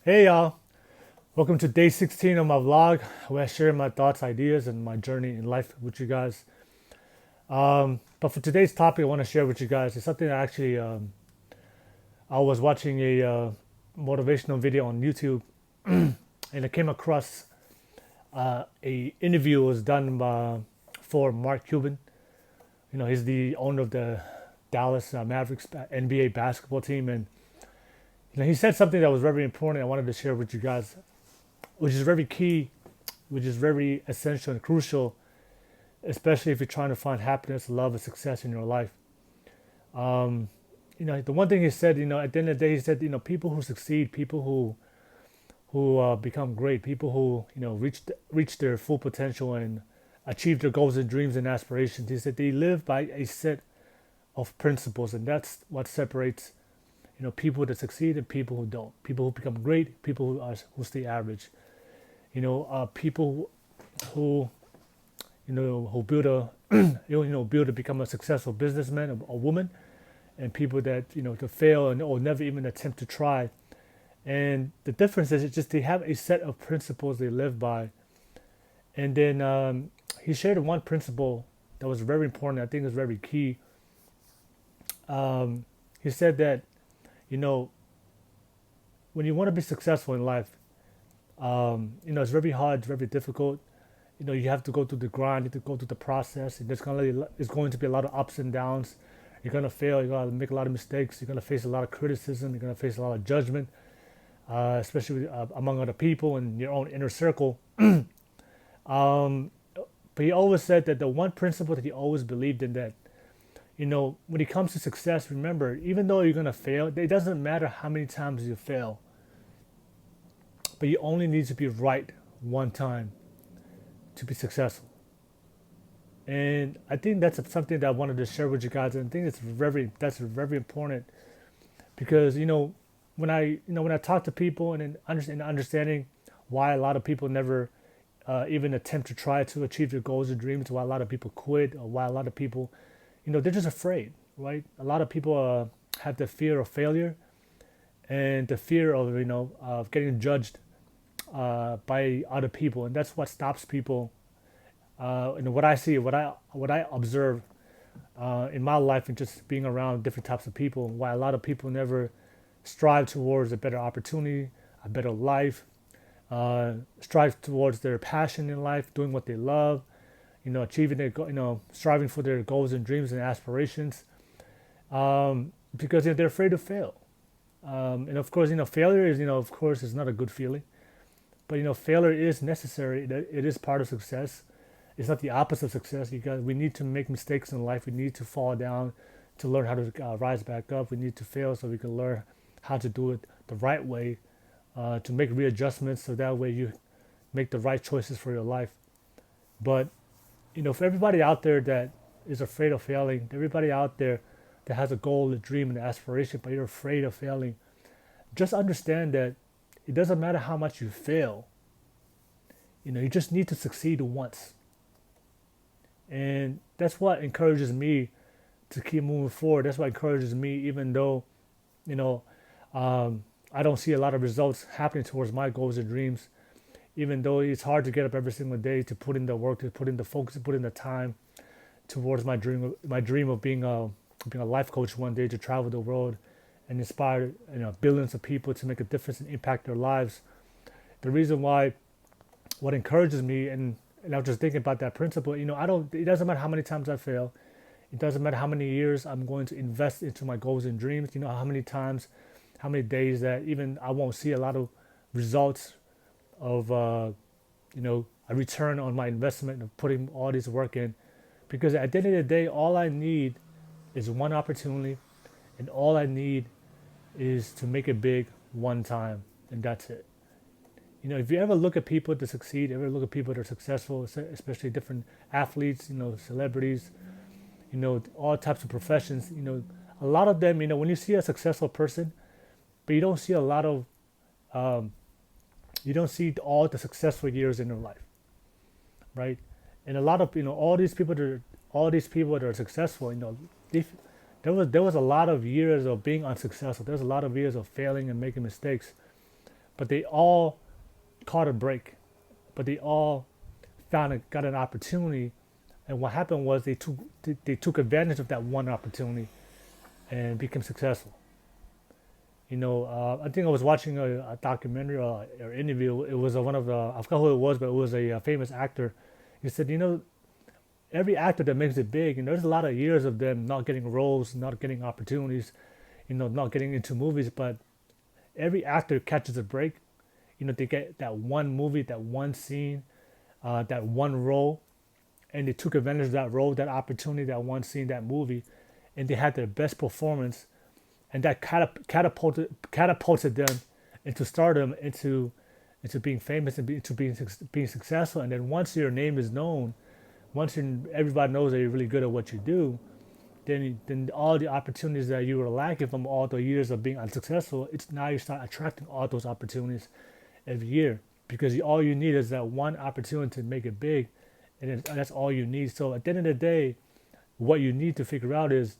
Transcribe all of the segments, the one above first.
Hey y'all, welcome to day 16 of my vlog where I share my thoughts, ideas, and my journey in life with you guys. But for today's topic, I want to share with you guys is something that actually I was watching a motivational video on YouTube and I came across a interview was done for Mark Cuban. You know, he's the owner of the Dallas Mavericks NBA basketball team, and he said something that was very important. I wanted to share with you guys, which is very key, which is very essential and crucial, especially if you're trying to find happiness, love, and success in your life. The one thing he said, at the end of the day, he said, people who succeed, people who become great, people who reach their full potential and achieve their goals and dreams and aspirations. He said they live by a set of principles, and that's what separates people that succeed and people who don't. People who become great, people who stay average. People who who build a build to become a successful businessman or woman, and people that to fail and or never even attempt to try. And the difference is it's just they have a set of principles they live by. And then he shared one principle that was very important. I think is very key. He said that when you want to be successful in life, it's very hard, it's very difficult. You have to go through the grind, you have to go through the process. And there's going to be a lot of ups and downs. You're gonna fail. You're gonna make a lot of mistakes. You're gonna face a lot of criticism. You're gonna face a lot of judgment, especially among other people and your own inner circle. um, but he always said that the one principle that he always believed in, that when it comes to success, remember, even though you're gonna fail, it doesn't matter how many times you fail, but you only need to be right one time to be successful. And I think that's something that I wanted to share with you guys. And I think that's very important because when I talk to people and understanding why a lot of people never even attempt to try to achieve their goals and dreams, why a lot of people quit, or why a lot of people they're just afraid, right? A lot of people have the fear of failure and the fear of of getting judged by other people, and that's what stops people. And what I see, what I observe in my life, and just being around different types of people, why a lot of people never strive towards a better opportunity, a better life, strive towards their passion in life, doing what they love, achieving their, striving for their goals and dreams and aspirations, because they're afraid to fail. And of course, failure is, of course, is not a good feeling, but failure is necessary. It is part of success. It's not the opposite of success, because we need to make mistakes in life. We need to fall down to learn how to rise back up. We need to fail so we can learn how to do it the right way, to make readjustments so that way you make the right choices for your life. But for everybody out there that is afraid of failing, everybody out there that has a goal, a dream, and an aspiration, but you're afraid of failing, just understand that it doesn't matter how much you fail. You just need to succeed once. And that's what encourages me to keep moving forward. That's what encourages me, even though, I don't see a lot of results happening towards my goals and dreams. Even though it's hard to get up every single day, to put in the work, to put in the focus, to put in the time towards my dream of being a life coach one day, to travel the world and inspire billions of people to make a difference and impact their lives. The reason why, what encourages me, and I was just thinking about that principle. It doesn't matter how many times I fail. It doesn't matter how many years I'm going to invest into my goals and dreams. How many times, how many days that even I won't see a lot of results of a return on my investment of putting all this work in. Because at the end of the day, all I need is one opportunity, and all I need is to make it big one time, and that's it. If you ever look at people that succeed, ever look at people that are successful, especially different athletes, celebrities, all types of professions, a lot of them, when you see a successful person, but you don't see a lot of, you don't see all the successful years in their life, right? And a lot of, all these people that are successful, they, there was a lot of years of being unsuccessful. There's a lot of years of failing and making mistakes. but they all caught a break, but they all got an opportunity. And what happened was they took advantage of that one opportunity and became successful. I think I was watching a documentary or interview. It was one of the, I forgot who it was, but it was a famous actor. He said, every actor that makes it big, there's a lot of years of them not getting roles, not getting opportunities, not getting into movies, but every actor catches a break. They get that one movie, that one scene, that one role, and they took advantage of that role, that opportunity, that one scene, that movie, and they had their best performance, and that catapulted them into stardom, into being famous and into being successful. And then once your name is known, everybody knows that you're really good at what you do, then all the opportunities that you were lacking from all the years of being unsuccessful, it's now you start attracting all those opportunities every year, because all you need is that one opportunity to make it big, and that's all you need. So at the end of the day, what you need to figure out is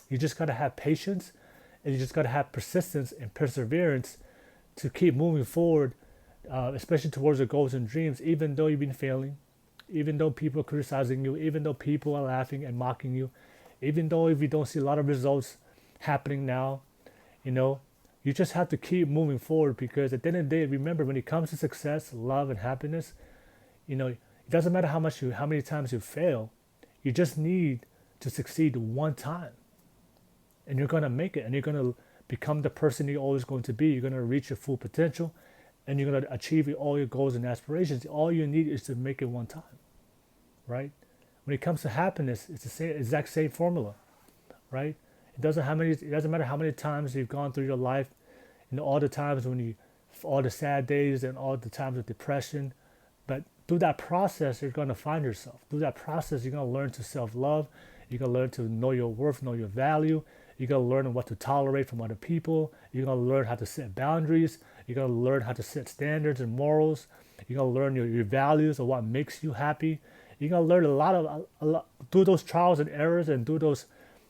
you just gotta have patience, and you just gotta have persistence and perseverance to keep moving forward, especially towards your goals and dreams, even though you've been failing, even though people are criticizing you, even though people are laughing and mocking you, even though if you don't see a lot of results happening now, you know, you just have to keep moving forward, because at the end of the day, remember, when it comes to success, love, and happiness, it doesn't matter how many times you fail. You just need to succeed one time, and you're gonna make it, and you're gonna become the person you're always going to be. You're gonna reach your full potential, and you're gonna achieve all your goals and aspirations. All you need is to make it one time, right? When it comes to happiness, it's the same exact same formula, right? It doesn't matter how many times you've gone through your life, all the times all the sad days and all the times of depression, but through that process, you're gonna find yourself. Through that process, you're gonna learn to self-love. You're gonna learn to know your worth, know your value. You're gonna learn what to tolerate from other people. You're gonna learn how to set boundaries. You're gonna learn how to set standards and morals. You're gonna learn your values of what makes you happy. You're gonna learn a lot through those trials and errors, and through those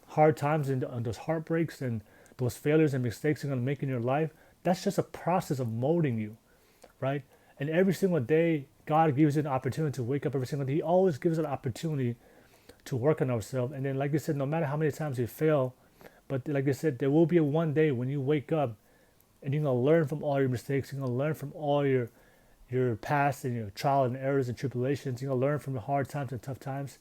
hard times and those heartbreaks and those failures and mistakes you're gonna make in your life. That's just a process of molding you, right? And every single day, God gives you an opportunity to wake up every single day. He always gives us an opportunity to work on ourselves. And then, like I said, no matter how many times you fail, but like I said, there will be one day when you wake up and you're gonna learn from all your mistakes. You're gonna learn from all your past and your trial and errors and tribulations. You're gonna learn from the hard times and tough times,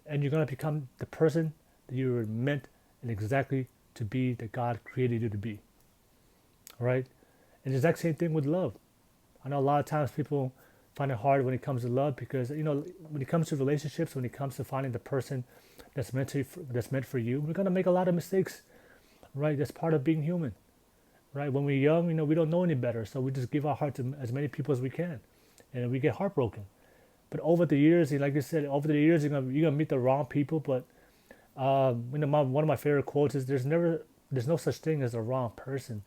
and you're gonna become the person that you were meant and exactly to be, that God created you to be. All right? And the exact same thing with love. I know a lot of times people find it hard when it comes to love, because when it comes to relationships, when it comes to finding the person that's meant for you, we're gonna make a lot of mistakes, right? That's part of being human, right? When we're young, we don't know any better, so we just give our heart to as many people as we can, and we get heartbroken. But over the years, like I said, you're gonna meet the wrong people. But one of my favorite quotes is, "There's no such thing as a wrong person,"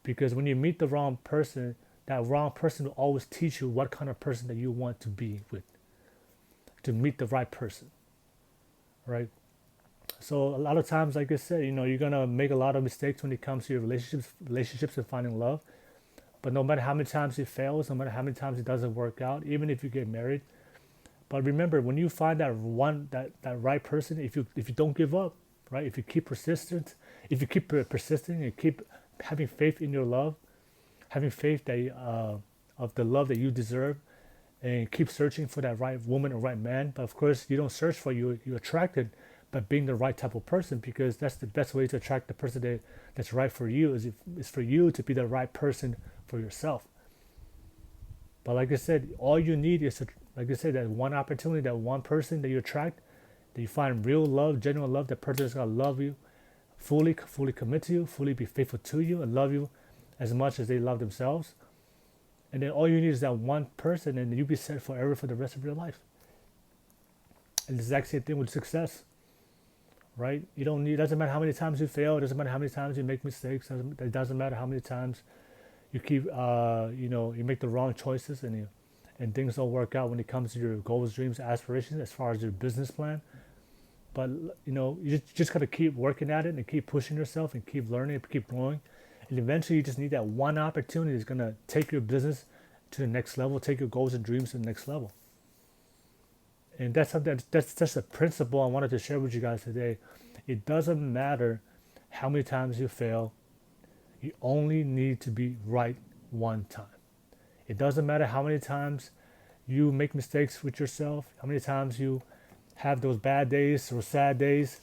because when you meet the wrong person, that wrong person will always teach you what kind of person that you want to be with, to meet the right person, right? So a lot of times, like I said, you're gonna make a lot of mistakes when it comes to your relationships and finding love. But no matter how many times it fails, no matter how many times it doesn't work out, even if you get married, but remember, when you find that right person, if you don't give up, right? If you keep persisting and keep having faith in your love, having faith that of the love that you deserve, and keep searching for that right woman or right man. But of course, you don't search for you attract it by being the right type of person, because that's the best way to attract the person that's right for you, is for you to be the right person for yourself. But like I said, all you need is like I said, that one opportunity, that one person that you attract, that you find real love, genuine love. That person is gonna love you, fully commit to you, fully be faithful to you, and love you as much as they love themselves. And then all you need is that one person, and you'll be set forever for the rest of your life. And the exact same thing with success, right? It doesn't matter how many times you fail. It doesn't matter how many times you make mistakes. It doesn't matter how many times you keep, you make the wrong choices, and things don't work out when it comes to your goals, dreams, aspirations, as far as your business plan. But you just gotta keep working at it and keep pushing yourself and keep learning and keep growing. And And eventually you just need that one opportunity that's going to take your business to the next level, take your goals and dreams to the next level. And that's something that's just a principle I wanted to share with you guys today. It doesn't matter how many times you fail, you only need to be right one time. It doesn't matter how many times you make mistakes with yourself, how many times you have those bad days or sad days,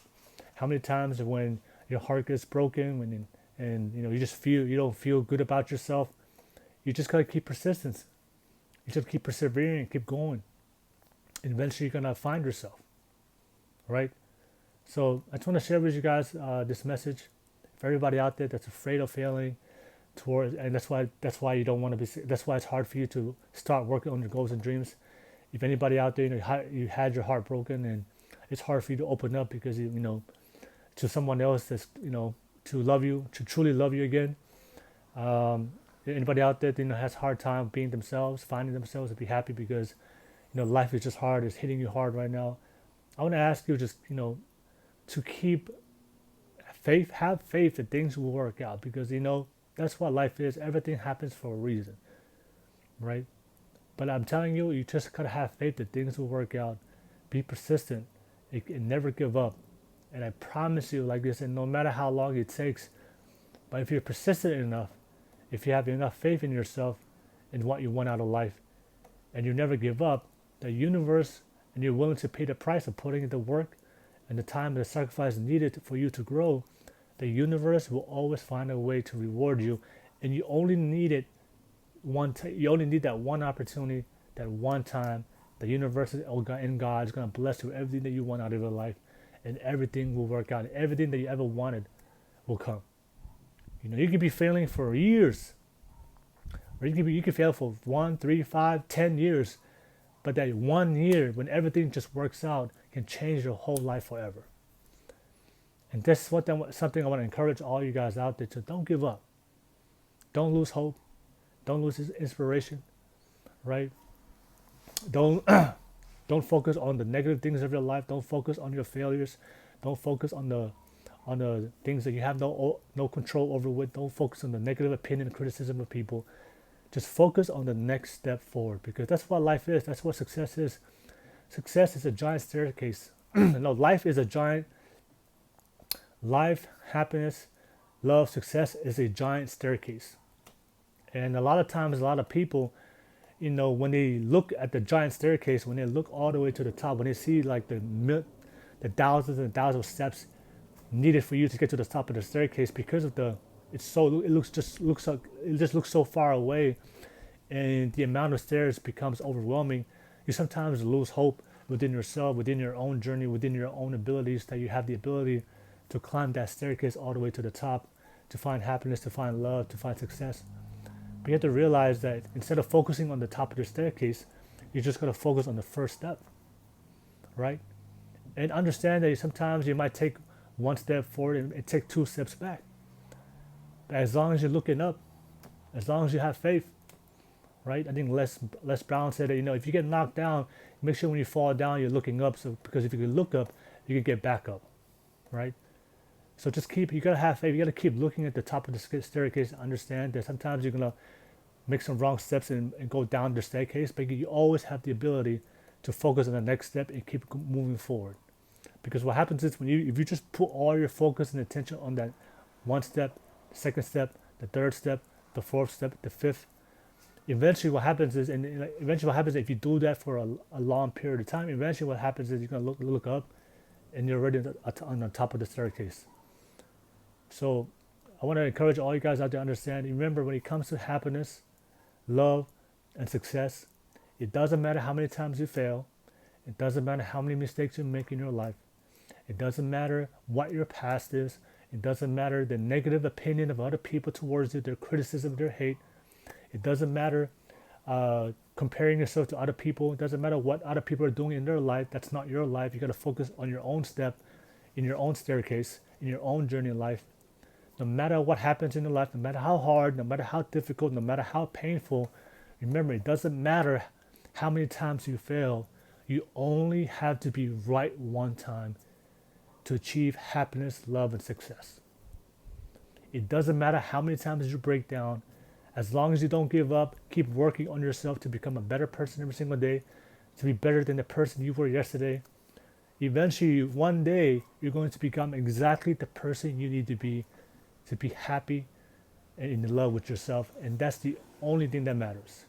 how many times when your heart gets broken, and you just feel you don't feel good about yourself. You just gotta keep persistence. You just keep persevering, keep going. And eventually you're gonna find yourself, right? So I just want to share with you guys this message for everybody out there that's afraid of failing, and that's why you don't want to be. That's why it's hard for you to start working on your goals and dreams. If anybody out there, you had your heart broken, and it's hard for you to open up because to someone else that's to love you, to truly love you again. Anybody out there has a hard time being themselves, finding themselves, and be happy because life is just hard. It's hitting you hard right now. I want to ask you just to keep faith, have faith that things will work out because that's what life is. Everything happens for a reason, right? But I'm telling you, you just gotta have faith that things will work out. Be persistent and never give up. And I promise you, like this, and no matter how long it takes, but if you're persistent enough, if you have enough faith in yourself and what you want out of life, and you never give up, the universe, and you're willing to pay the price of putting in the work and the time and the sacrifice needed for you to grow, the universe will always find a way to reward you. And you only need it you only need that one opportunity, that one time. The universe and God is going to bless you with everything that you want out of your life, and everything will work out. Everything that you ever wanted will come. You can be failing for years, or you can fail for 1, 3, 5, 10 years, but that 1 year when everything just works out can change your whole life forever. And this is something I want to encourage all you guys out there to. Don't give up. Don't lose hope. Don't lose inspiration, right? Don't don't focus on the negative things of your life. Don't focus on your failures. Don't focus on the things that you have no control over with. Don't focus on the negative opinion and criticism of people. Just focus on the next step forward because that's what life is. That's what success is. Success is a giant staircase. No, life is a giant. Life, happiness, love, success is a giant staircase. And a lot of times, a lot of people, when they look at the giant staircase, when they look all the way to the top, when they see like the thousands and thousands of steps needed for you to get to the top of the staircase, because of it just looks so far away, and the amount of stairs becomes overwhelming. You sometimes lose hope within yourself, within your own journey, within your own abilities, that you have the ability to climb that staircase all the way to the top, to find happiness, to find love, to find success. But you have to realize that instead of focusing on the top of the staircase, you're just going to focus on the first step, right? And understand that sometimes you might take one step forward and take 2 steps back. But as long as you're looking up, as long as you have faith, right? I think Les Brown said that, if you get knocked down, make sure when you fall down, you're looking up. So because if you can look up, you can get back up, right? So you gotta have faith. You gotta keep looking at the top of the staircase and understand that sometimes you're gonna make some wrong steps and go down the staircase, but you always have the ability to focus on the next step and keep moving forward. Because what happens is if you just put all your focus and attention on that one step, the second step, the third step, the fourth step, the fifth, eventually what happens is if you do that for a long period of time, eventually what happens is you're gonna look up and you're already on the top of the staircase. So I want to encourage all you guys out there to understand. Remember, when it comes to happiness, love, and success, it doesn't matter how many times you fail. It doesn't matter how many mistakes you make in your life. It doesn't matter what your past is. It doesn't matter the negative opinion of other people towards you, their criticism, their hate. It doesn't matter comparing yourself to other people. It doesn't matter what other people are doing in their life. That's not your life. You got to focus on your own step, in your own staircase, in your own journey in life. No matter what happens in your life, no matter how hard, no matter how difficult, no matter how painful, remember, it doesn't matter how many times you fail. You only have to be right one time to achieve happiness, love, and success. It doesn't matter how many times you break down. As long as you don't give up, keep working on yourself to become a better person every single day, to be better than the person you were yesterday. Eventually, one day, you're going to become exactly the person you need to be happy and in love with yourself. And that's the only thing that matters.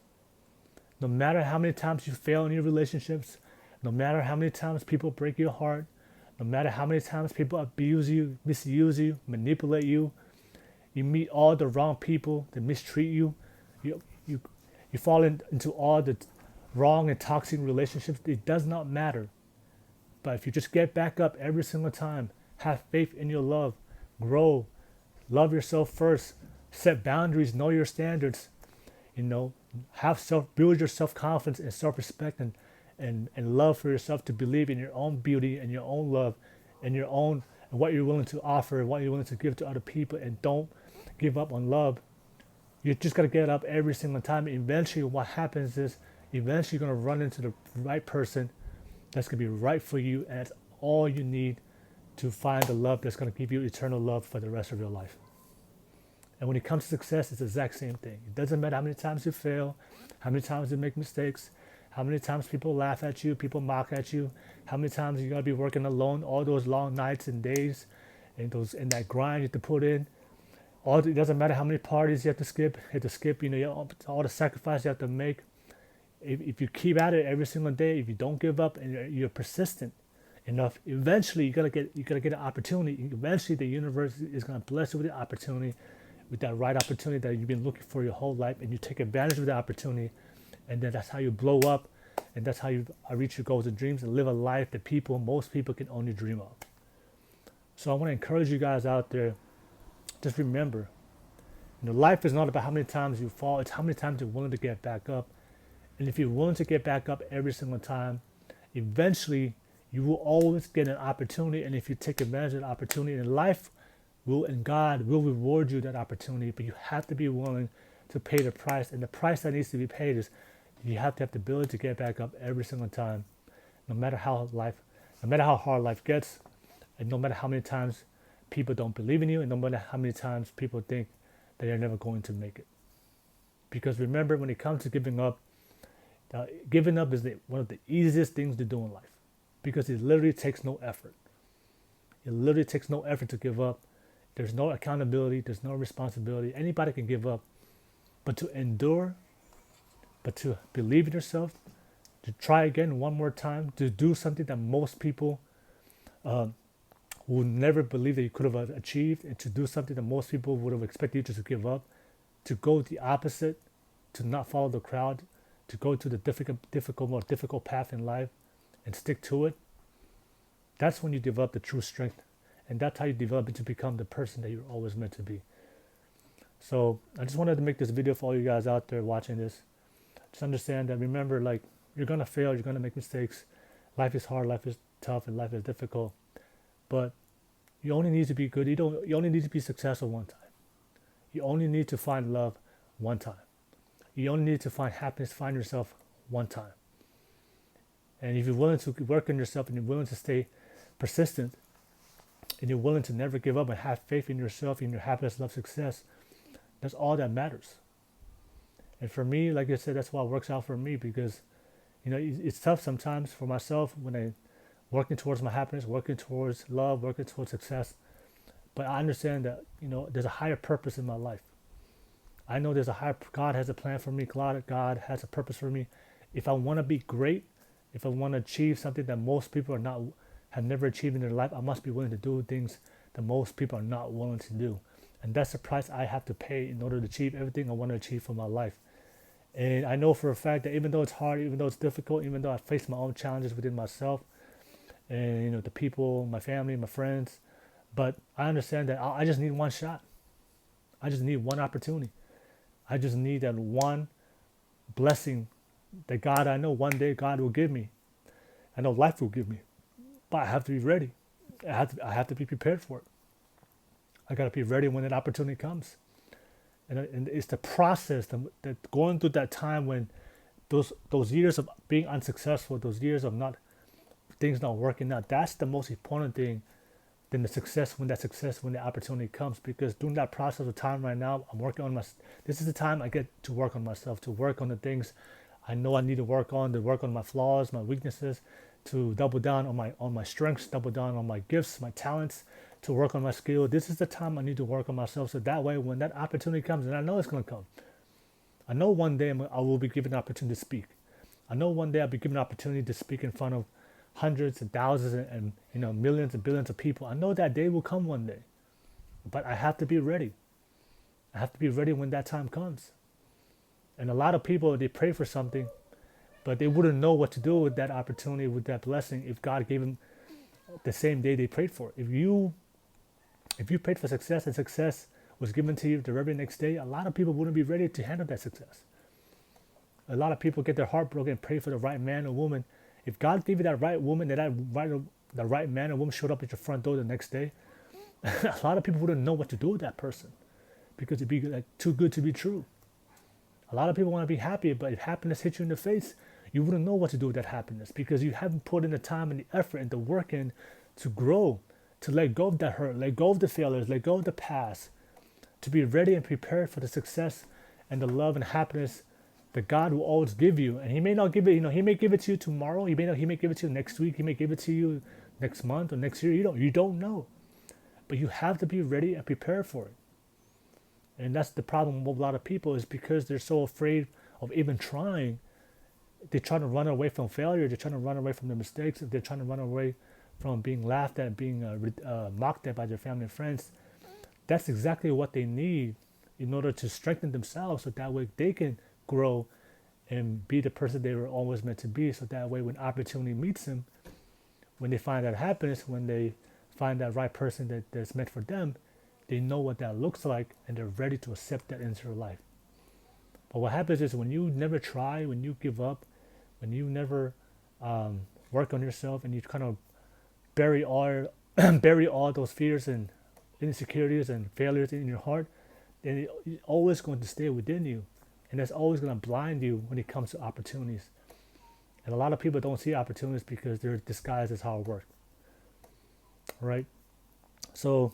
No matter how many times you fail in your relationships, no matter how many times people break your heart, no matter how many times people abuse you, misuse you, manipulate you, you meet all the wrong people that mistreat you, you, you, you fall into all the wrong and toxic relationships. It does not matter. But if you just get back up every single time, have faith in your love, grow, love yourself first, set boundaries, know your standards, you know, build your self-confidence and self-respect and love for yourself, to believe in your own beauty and your own love and your own and what you're willing to offer and what you're willing to give to other people, and don't give up on love. You just got to get up every single time. Eventually what happens is eventually you're going to run into the right person that's going to be right for you, and that's all you need to find the love that's going to give you eternal love for the rest of your life. And when it comes to success, it's the exact same thing. It doesn't matter how many times you fail, how many times you make mistakes, how many times people laugh at you, people mock at you, how many times you gotta be working alone, all those long nights and days, and that grind you have to put in. It doesn't matter how many parties you have to skip, all the sacrifice you have to make. If you keep at it every single day, if you don't give up and you're persistent enough, eventually you gotta get an opportunity. Eventually the universe is gonna bless you with the opportunity, with that right opportunity that you've been looking for your whole life, and you take advantage of the opportunity, and then that's how you blow up, and that's how you reach your goals and dreams and live a life that most people can only dream of. So I want to encourage you guys out there, just remember, life is not about how many times you fall, it's how many times you're willing to get back up. And if you're willing to get back up every single time, eventually you will always get an opportunity. And if you take advantage of the opportunity, in life and God will reward you that opportunity, but you have to be willing to pay the price. And the price that needs to be paid is you have to have the ability to get back up every single time, no matter how hard life gets, and no matter how many times people don't believe in you, and no matter how many times people think that you're never going to make it. Because remember, when it comes to giving up is one of the easiest things to do in life, because it literally takes no effort. It literally takes no effort to give up. There's no accountability. There's no responsibility. Anybody can give up. But to endure, but to believe in yourself, to try again one more time, to do something that most people would never believe that you could have achieved, and to do something that most people would have expected you just to give up, to go the opposite, to not follow the crowd, to go to the more difficult path in life and stick to it. That's when you develop the true strength, and that's how you develop it to become the person that you're always meant to be. So I just wanted to make this video for all you guys out there watching this. Just understand that, remember, like, you're going to fail, you're going to make mistakes. Life is hard, life is tough, and life is difficult. But you only need to be good. You only need to be successful one time. You only need to find love one time. You only need to find happiness, find yourself one time. And if you're willing to work on yourself, and you're willing to stay persistent, and you're willing to never give up and have faith in yourself, in your happiness, love, success, that's all that matters. And for me, like I said, that's why it works out for me, because it's tough sometimes for myself when I'm working towards my happiness, working towards love, working towards success. But I understand that there's a higher purpose in my life. I know God has a plan for me. God has a purpose for me. If I want to be great, if I want to achieve something that most people have never achieved in their life, I must be willing to do things that most people are not willing to do. And that's the price I have to pay in order to achieve everything I want to achieve for my life. And I know for a fact that even though it's hard, even though it's difficult, even though I face my own challenges within myself, and the people, my family, my friends, but I understand that I just need one shot. I just need one opportunity. I just need that one blessing that I know one day God will give me. I know life will give me, but I have to be ready. I have to be prepared for it. I got to be ready when that opportunity comes. And it's the process that going through that time when those years of being unsuccessful, those years of things not working out, that's the most important thing than the success when the opportunity comes. Because during that process of time right now, I'm working on my. This is the time I get to work on myself, to work on the things I know I need to work on my flaws, my weaknesses, to double down on my strengths, double down on my gifts, my talents, to work on my skill. This is the time I need to work on myself, so that way when that opportunity comes, and I know it's gonna come, I know one day I will be given an opportunity to speak. I know one day I'll be given an opportunity to speak in front of hundreds and thousands and millions and billions of people. I know that day will come one day, but I have to be ready. I have to be ready when that time comes. And a lot of people, they pray for something, but they wouldn't know what to do with that opportunity, with that blessing, if God gave them the same day they prayed for it. If you prayed for success and success was given to you the very next day, a lot of people wouldn't be ready to handle that success. A lot of people get their heart broken and pray for the right man or woman. If God gave you that right woman, the right man or woman showed up at your front door the next day, a lot of people wouldn't know what to do with that person, because it'd be like too good to be true. A lot of people want to be happy, but if happiness hits you in the face, you wouldn't know what to do with that happiness, because you haven't put in the time and the effort and the work in to grow, to let go of that hurt, let go of the failures, let go of the past, to be ready and prepared for the success and the love and happiness that God will always give you. And He may not give it, He may give it to you tomorrow. He may give it to you next week. He may give it to you next month or next year. You don't know, but you have to be ready and prepared for it. And that's the problem with a lot of people, is because they're so afraid of even trying. They're trying to run away from failure. They're trying to run away from their mistakes. They're trying to run away from being laughed at, being mocked at by their family and friends. That's exactly what they need in order to strengthen themselves, so that way they can grow and be the person they were always meant to be. So that way when opportunity meets them, when they find that happiness, when they find that right person that's meant for them, they know what that looks like, and they're ready to accept that into their life. But what happens is, when you never try, when you give up, when you never work on yourself, and you kind of bury all bury all those fears and insecurities and failures in your heart, then it's always going to stay within you, and that's always going to blind you when it comes to opportunities. And a lot of people don't see opportunities because they're disguised as hard work. Right? So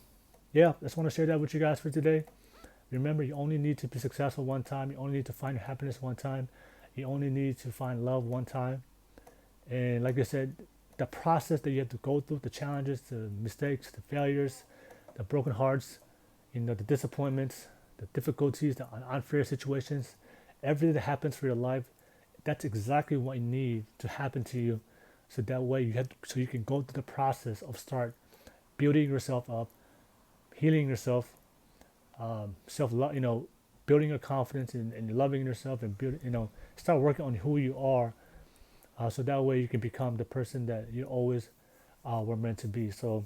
yeah, I just want to share that with you guys for today. Remember, you only need to be successful one time. You only need to find happiness one time. You only need to find love one time. And like I said, the process that you have to go through, the challenges, the mistakes, the failures, the broken hearts, the disappointments, the difficulties, the unfair situations, everything that happens for your life, that's exactly what you need to happen to you. So that way so you can go through the process of start building yourself up, healing yourself, self-love, building your confidence and loving yourself, and start working on who you are, so that way you can become the person that you always were meant to be. So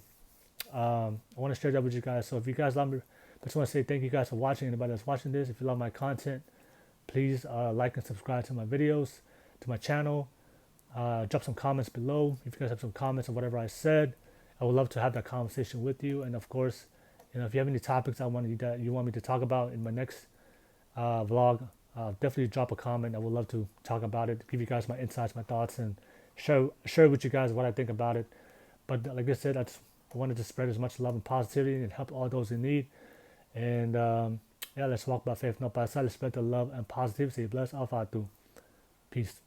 I want to share that with you guys. So if you guys love me, I just want to say thank you guys for watching. Anybody that's watching this, if you love my content, please like and subscribe to my videos, to my channel. Drop some comments below if you guys have some comments on whatever I said. I would love to have that conversation with you. And of course, if you have any topics that you want me to talk about in my next vlog, definitely drop a comment. I would love to talk about it, give you guys my insights, my thoughts, and share with you guys what I think about it. But like I said, I wanted to spread as much love and positivity and help all those in need. And let's walk by faith, not by sight. Let's spread the love and positivity. Bless Alpha. Peace.